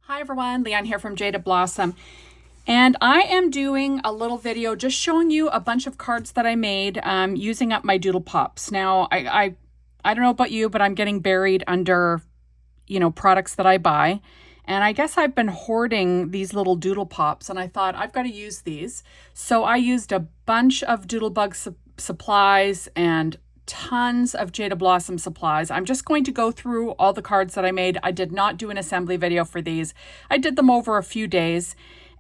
Hi everyone, Leon here from Jaded Blossom, and I am doing a little video just showing you a bunch of cards that I made using up my doodle pops. Now, I don't know about you, but I'm getting buried under, products that I buy, and I guess I've been hoarding these little doodle pops, and I thought I've got to use these. So I used a bunch of Doodlebug supplies and tons of Jaded Blossom supplies. I'm just going to go through all the cards that I made. I did not do an assembly video for these. I did them over a few days,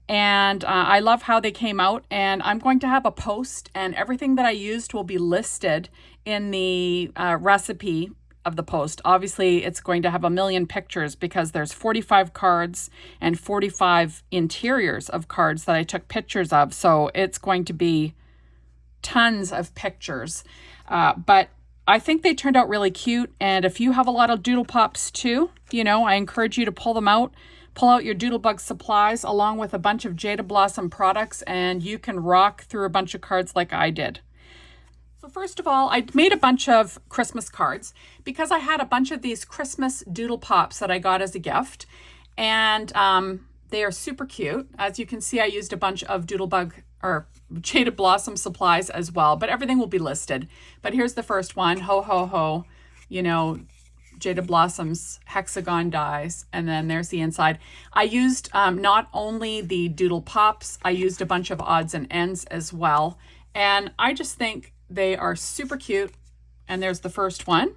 and I love how they came out, and I'm going to have a post, and everything that I used will be listed in the recipe of the post. Obviously, it's going to have a million pictures because there's 45 cards and 45 interiors of cards that I took pictures of, so it's going to be tons of pictures. But I think they turned out really cute. And if you have a lot of doodle pops too, I encourage you to pull them out. Pull out your Doodlebug supplies along with a bunch of Jaded Blossom products, and you can rock through a bunch of cards like I did. So first of all, I made a bunch of Christmas cards because I had a bunch of these Christmas doodle pops that I got as a gift. And they are super cute. As you can see, I used a bunch of Doodlebug or Jaded Blossom supplies as well, but everything will be listed. But here's the first one, ho, ho, ho, Jaded Blossom's hexagon dies, and then there's the inside. I used not only the doodle pops, I used a bunch of odds and ends as well, and I just think they are super cute. And there's the first one.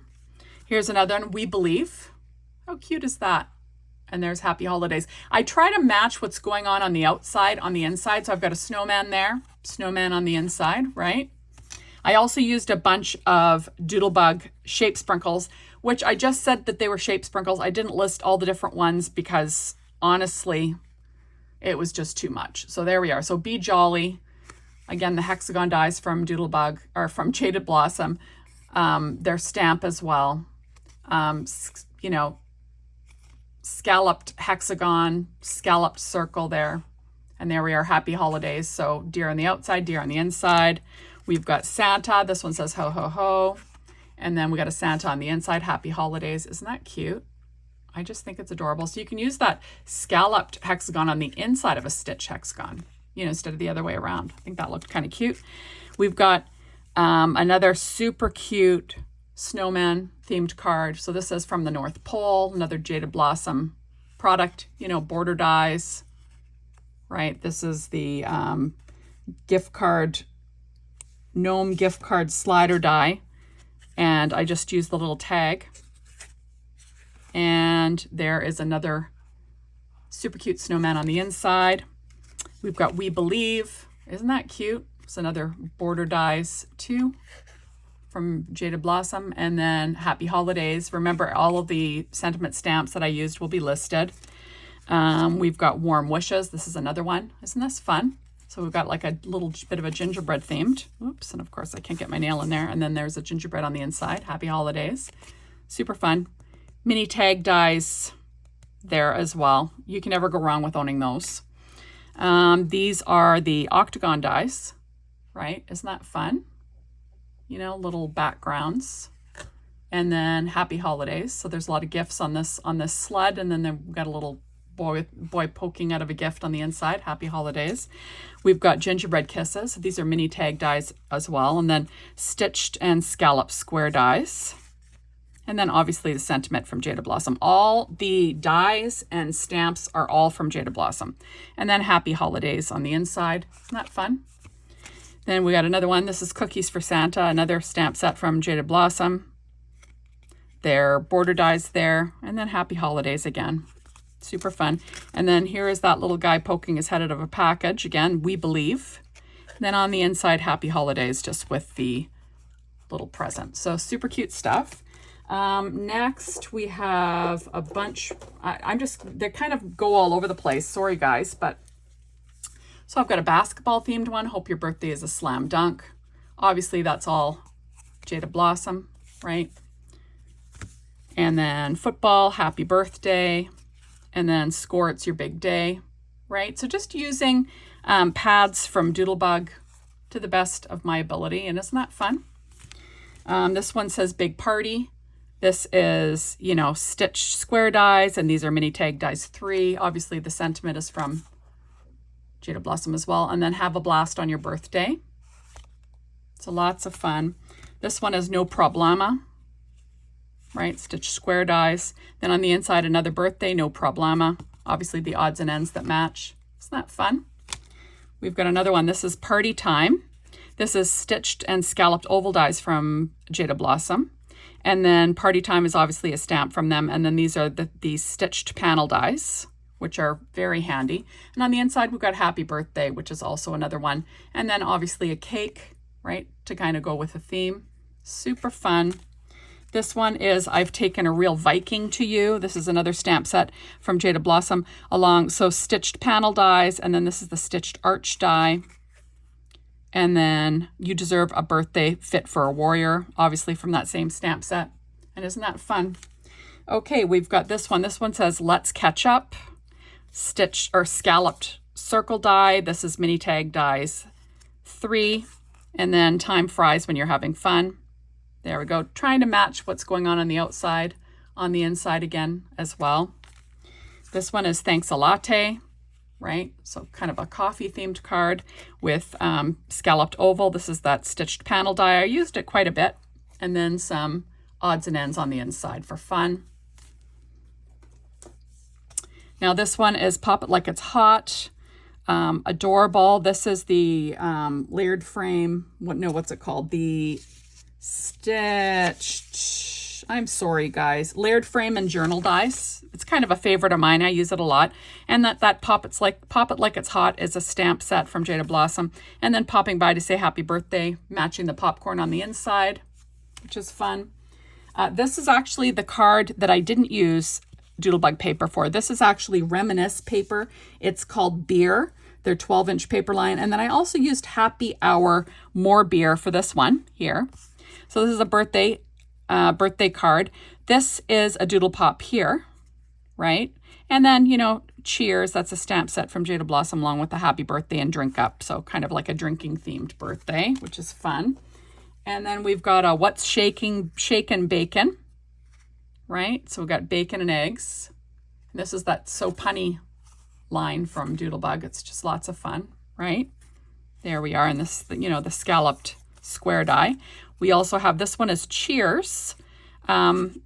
Here's another one, We Believe. How cute is that? And there's Happy Holidays. I try to match what's going on the outside, on the inside. So I've got a snowman there, snowman on the inside, right? I also used a bunch of Doodlebug shape sprinkles, which I just said that they were shape sprinkles. I didn't list all the different ones because honestly, it was just too much. So there we are. So Be Jolly. Again, the hexagon dies from Doodlebug or from Jaded Blossom. Their stamp as well. Scalloped hexagon, scalloped circle there. And there we are, Happy Holidays. So deer on the outside, deer on the inside. We've got Santa. This one says ho, ho, ho. And then we got a Santa on the inside, Happy Holidays. Isn't that cute? I just think it's adorable. So you can use that scalloped hexagon on the inside of a stitch hexagon, instead of the other way around. I think that looked kind of cute. We've got another super cute snowman themed card. So this is from the North Pole, another Jaded Blossom product, border dies, right? This is the gift card, gnome gift card slider die. And I just used the little tag. And there is another super cute snowman on the inside. We've got We Believe. Isn't that cute? It's another border dies too from Jaded Blossom. And then Happy Holidays. Remember, all of the sentiment stamps that I used will be listed. We've got Warm Wishes. This is another one. Isn't this fun? So we've got like a little bit of a gingerbread themed. Oops, and of course I can't get my nail in there. And then there's a gingerbread on the inside. Happy Holidays. Super fun. Mini tag dies there as well. You can never go wrong with owning those. These are the octagon dies, right? Isn't that fun? Little backgrounds. And then Happy Holidays. So there's a lot of gifts on this sled, and then we've got a little boy poking out of a gift on the inside. Happy Holidays. We've got gingerbread kisses. These are mini tag dies as well, and then stitched and scalloped square dies. And then obviously the sentiment from Jaded Blossom. All the dies and stamps are all from Jaded Blossom. And then Happy Holidays on the inside. Isn't that fun? Then we got another one. This is Cookies for Santa, another stamp set from Jaded Blossom. Their border dies there. And then Happy Holidays again. Super fun. And then here is that little guy poking his head out of a package. Again, We Believe. And then on the inside, Happy Holidays, just with the little present. So super cute stuff. Next we have a bunch. They kind of go all over the place. Sorry guys, but so I've got a basketball themed one. Hope your birthday is a slam dunk. Obviously that's all Jaded Blossom, right? And then football, happy birthday. And then score, it's your big day, right? So just using pads from Doodlebug to the best of my ability. And isn't that fun? This one says Big Party. This is, you know, stitched square dies, and these are mini tag dies 3. Obviously the sentiment is from Jaded Blossom as well. And then have a blast on your birthday. So lots of fun. This one is no problema, right? Stitched square dies. Then on the inside, another birthday, no problema. Obviously the odds and ends that match. Isn't that fun? We've got another one. This is Party Time. This is stitched and scalloped oval dies from Jaded Blossom. And then Party Time is obviously a stamp from them. And then these are the stitched panel dies, which are very handy. And on the inside, we've got Happy Birthday, which is also another one. And then obviously a cake, right, to kind of go with the theme. Super fun. This one is I've Taken a Real Viking to You. This is another stamp set from Jaded Blossom so stitched panel dies, and then this is the stitched arch die. And then You Deserve a Birthday Fit for a Warrior, obviously from that same stamp set. And isn't that fun? Okay, we've got this one. This one says Let's Catch Up, stitched or scalloped circle die. This is mini tag dies 3. And then Time Fries When You're Having Fun. There we go. Trying to match what's going on the outside, on the inside again as well. This one is Thanks a Latte, right? So kind of a coffee themed card with scalloped oval. This is that stitched panel die. I used it quite a bit. And then some odds and ends on the inside for fun. Now this one is Pop It Like It's Hot. Adorable. This is the layered frame. What's it called? The stitched, I'm sorry guys, layered frame and journal dies. It's kind of a favorite of mine. I use it a lot. And that Pop It Like It's Hot is a stamp set from Jaded Blossom. And then popping by to say happy birthday, matching the popcorn on the inside, which is fun. This is actually the card that I didn't use Doodlebug paper for. This is actually Reminisce paper. It's called Beer. They're 12-inch paper line. And then I also used Happy Hour More Beer for this one here. So this is a birthday card. This is a Doodlepop here, right? And then, you know, Cheers. That's a stamp set from Jaded Blossom along with the Happy Birthday and Drink Up. So kind of like a drinking themed birthday, which is fun. And then we've got a What's Shaken Bacon, right? So we've got bacon and eggs. And this is that So Punny line from Doodlebug. It's just lots of fun, right? There we are in this, you know, the scalloped square die. We also have, this one is Cheers. Isn't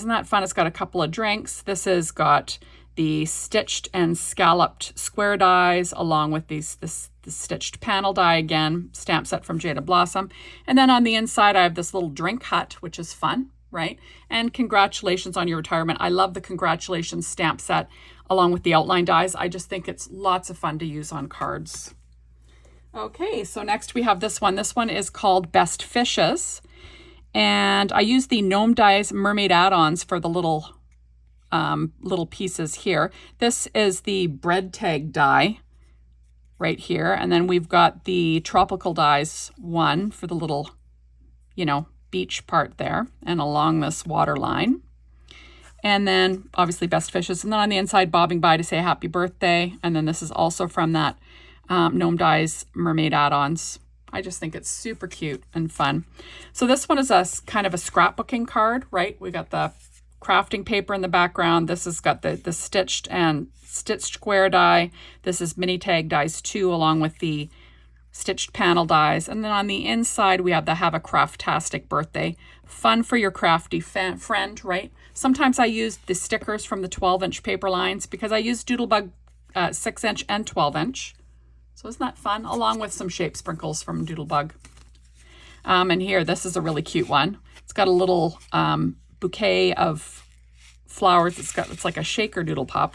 that fun? It's got a couple of drinks. This has got the stitched and scalloped square dies along with the stitched panel die again, stamp set from Jaded Blossom. And then on the inside, I have this little drink hut, which is fun, right? And congratulations on your retirement. I love the congratulations stamp set along with the outline dies. I just think it's lots of fun to use on cards. Okay, so next we have this one. This one is called Best Fishes. And I use the Gnome Dies Mermaid add-ons for the little pieces here. This is the bread tag die right here. And then we've got the Tropical Dies one for the little, you know, beach part there and along this water line. And then obviously Best Fishes. And then on the inside, bobbing by to say happy birthday. And then this is also from that Gnome Dies Mermaid add-ons. I just think it's super cute and fun. So this one is a kind of a scrapbooking card, right? We got the crafting paper in the background. This has got the stitched square die. This is mini tag dies 2 along with the stitched panel dies. And then on the inside, we have the Have a Craftastic Birthday. Fun for your crafty friend, right? Sometimes I use the stickers from the 12-inch paper lines because I use Doodlebug 6-inch and 12-inch. So isn't that fun? Along with some shape sprinkles from Doodlebug. And here, this is a really cute one. It's got a little bouquet of flowers. It's like a shaker Doodlepop.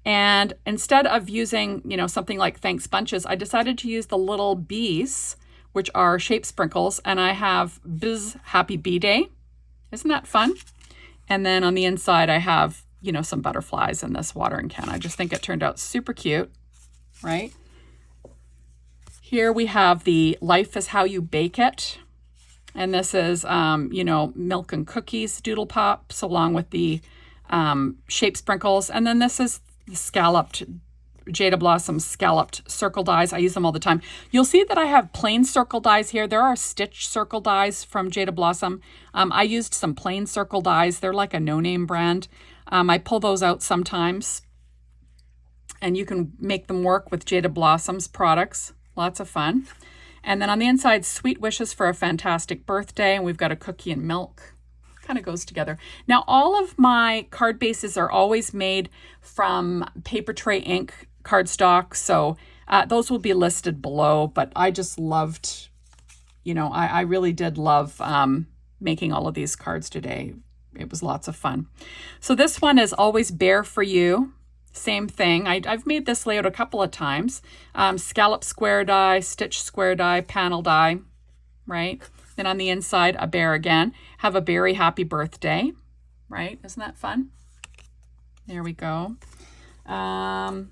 And instead of using, you know, something like Thanks Bunches, I decided to use the little bees, which are shape sprinkles. And I have Biz Happy Bee Day. Isn't that fun? And then on the inside, I have, you know, some butterflies in this watering can. I just think it turned out super cute, right? Here we have the Life is How You Bake It. And this is, you know, milk and cookies Doodlepops along with the shape sprinkles. And then this is the scalloped Jaded Blossom scalloped circle dies. I use them all the time. You'll see that I have plain circle dies here. There are stitch circle dies from Jaded Blossom. I used some plain circle dies. They're like a no-name brand. I pull those out sometimes, and you can make them work with Jaded Blossom's products. Lots of fun. And then on the inside, sweet wishes for a fantastic birthday. And we've got a cookie and milk. Kind of goes together. Now, all of my card bases are always made from paper tray ink cardstock. So those will be listed below. But I just loved, you know, I really did love making all of these cards today. It was lots of fun. So this one is Always Bear for You. Same thing. I've made this layout a couple of times. Scallop square die, stitch square die, panel die, right? Then on the inside, a bear again. Have a berry happy birthday, right? Isn't that fun? There we go. Now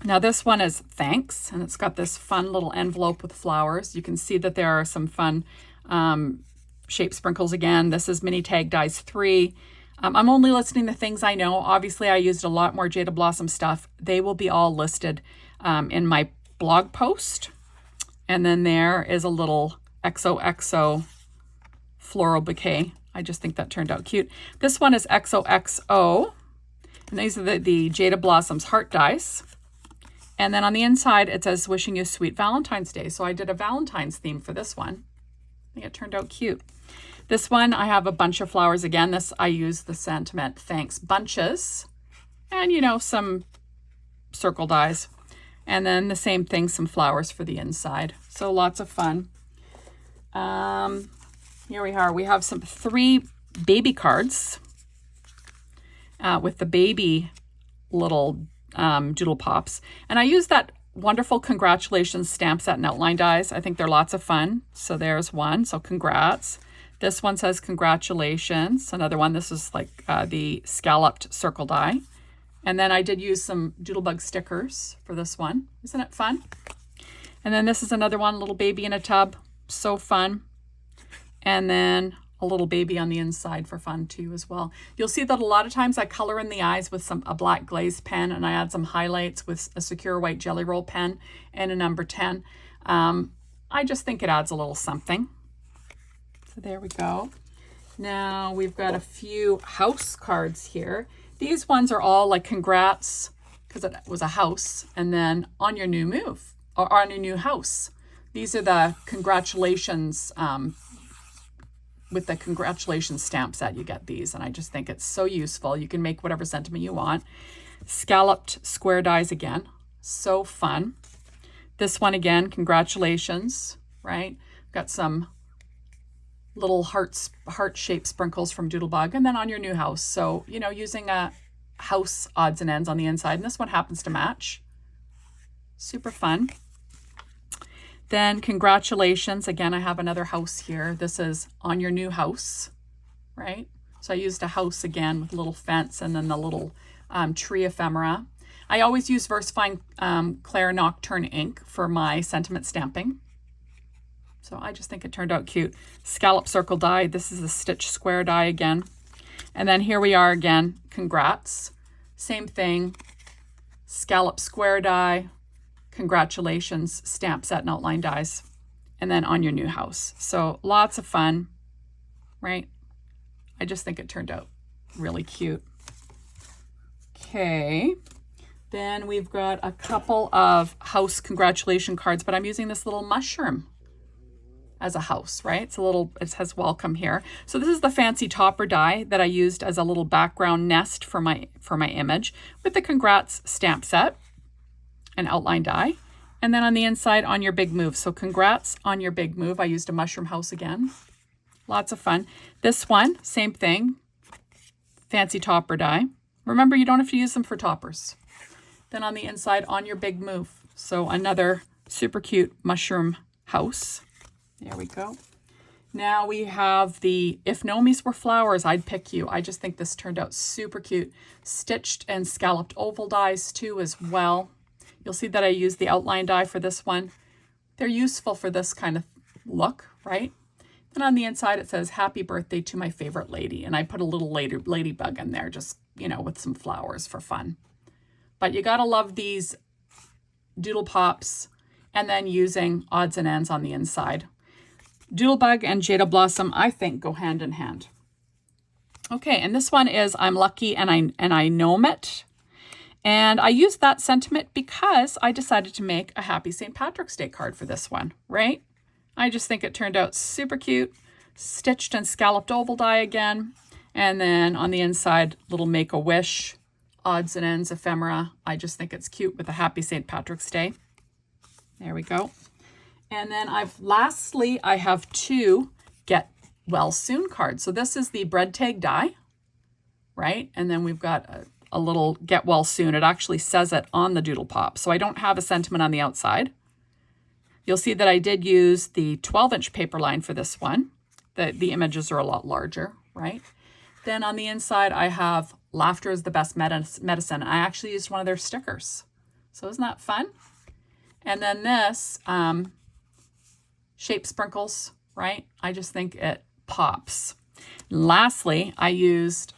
this one is thanks, and it's got this fun little envelope with flowers. You can see that there are some fun shape sprinkles again. This is Mini Tag Dies 3. I'm only listing the things I know. Obviously, I used a lot more Jaded Blossom stuff. They will be all listed in my blog post. And then there is a little XOXO floral bouquet. I just think that turned out cute. This one is XOXO. And these are the Jaded Blossoms heart dies. And then on the inside, it says, wishing you sweet Valentine's Day. So I did a Valentine's theme for this one. I think it turned out cute. This one, I have a bunch of flowers again. This, I use the sentiment thanks bunches. And, you know, some circle dies. And then the same thing, some flowers for the inside. So lots of fun. Here we are. We have 3 baby cards with the baby little doodle pops. And I use that wonderful congratulations stamp set and outline dies. I think they're lots of fun. So there's one. So congrats. This one says congratulations. Another one, this is like the scalloped circle die. And then I did use some Doodlebug stickers for this one. Isn't it fun? And then this is another one, little baby in a tub. So fun. And then a little baby on the inside for fun too as well. You'll see that a lot of times I color in the eyes with a black glaze pen, and I add some highlights with a secure white jelly roll pen and a number 10. I just think it adds a little something. So there we go. Now we've got a few house cards here. These ones are all like congrats, because it was a house, and then on your new move or on your new house. These are the congratulations, with the congratulations stamp set, you get these. And I just think it's so useful. You can make whatever sentiment you want. Scalloped square dies again. So fun. This one again, congratulations, right? Got some little heart-shaped sprinkles from Doodlebug, and then on your new house. So, you know, using a house odds and ends on the inside, and this one happens to match. Super fun. Then congratulations. Again, I have another house here. This is on your new house, right? So I used a house again with a little fence and then the little tree ephemera. I always use VersaFine Claire Nocturne ink for my sentiment stamping. So I just think it turned out cute. Scallop circle die. This is a stitch square die again. And then here we are again. Congrats. Same thing. Scallop square die. Congratulations. Stamp set and outline dies. And then on your new house. So lots of fun, right? I just think it turned out really cute. Okay. Then we've got a couple of house congratulation cards, but I'm using this little mushroom as a house, right? It's a little, it says welcome here. So this is the fancy topper die that I used as a little background nest for my image with the congrats stamp set and outline die. And then on the inside, on your big move. So congrats on your big move. I used a mushroom house again. Lots of fun. This one, same thing. Fancy topper die. Remember, you don't have to use them for toppers. Then on the inside, on your big move. So another super cute mushroom house. There we go. Now we have the If Nomies Were Flowers, I'd Pick You. I just think this turned out super cute. Stitched and scalloped oval dies too as well. You'll see that I used the outline die for this one. They're useful for this kind of look, right? Then on the inside it says, happy birthday to my favorite lady. And I put a little ladybug in there just, you know, with some flowers for fun. But you gotta love these Doodle Pops and then using odds and ends on the inside. Doodlebug and Jaded Blossom, I think, go hand in hand. Okay, and this one is I'm Lucky and I Gnome It. And I used that sentiment because I decided to make a Happy St. Patrick's Day card for this one, right? I just think it turned out super cute. Stitched and scalloped oval die again. And then on the inside, little Make-A-Wish, odds and ends, ephemera. I just think it's cute with a Happy St. Patrick's Day. There we go. And then lastly, I have two Get Well Soon cards. So this is the bread tag die, right? And then we've got a little Get Well Soon. It actually says it on the Doodle Pop. So I don't have a sentiment on the outside. You'll see that I did use the 12-inch paper line for this one. The images are a lot larger, right? Then on the inside, I have Laughter is the Best Medicine. I actually used one of their stickers. So isn't that fun? And then this, Shape Sprinkles, right? I just think it pops. And lastly, I used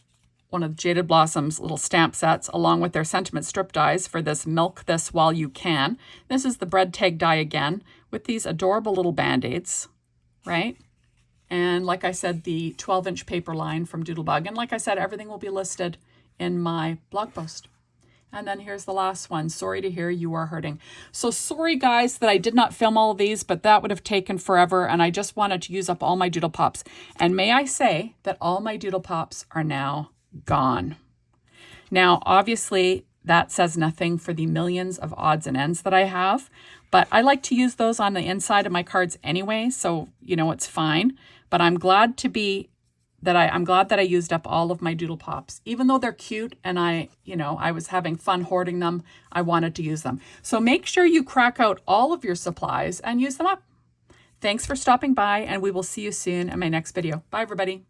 one of Jaded Blossom's little stamp sets along with their sentiment strip dies for this Milk This While You Can. This is the bread tag die again with these adorable little band-aids, right? And like I said, the 12-inch paper line from Doodlebug. And like I said, everything will be listed in my blog post. And then here's the last one. Sorry to hear you are hurting. So sorry, guys, that I did not film all of these, but that would have taken forever. And I just wanted to use up all my Doodle Pops. And may I say that all my Doodle Pops are now gone. Now, obviously, that says nothing for the millions of odds and ends that I have. But I like to use those on the inside of my cards anyway. So, you know, it's fine. But I'm glad I'm glad that I used up all of my Doodle Pops. Even though they're cute and I was having fun hoarding them, I wanted to use them. So make sure you crack out all of your supplies and use them up. Thanks for stopping by, and we will see you soon in my next video. Bye, everybody.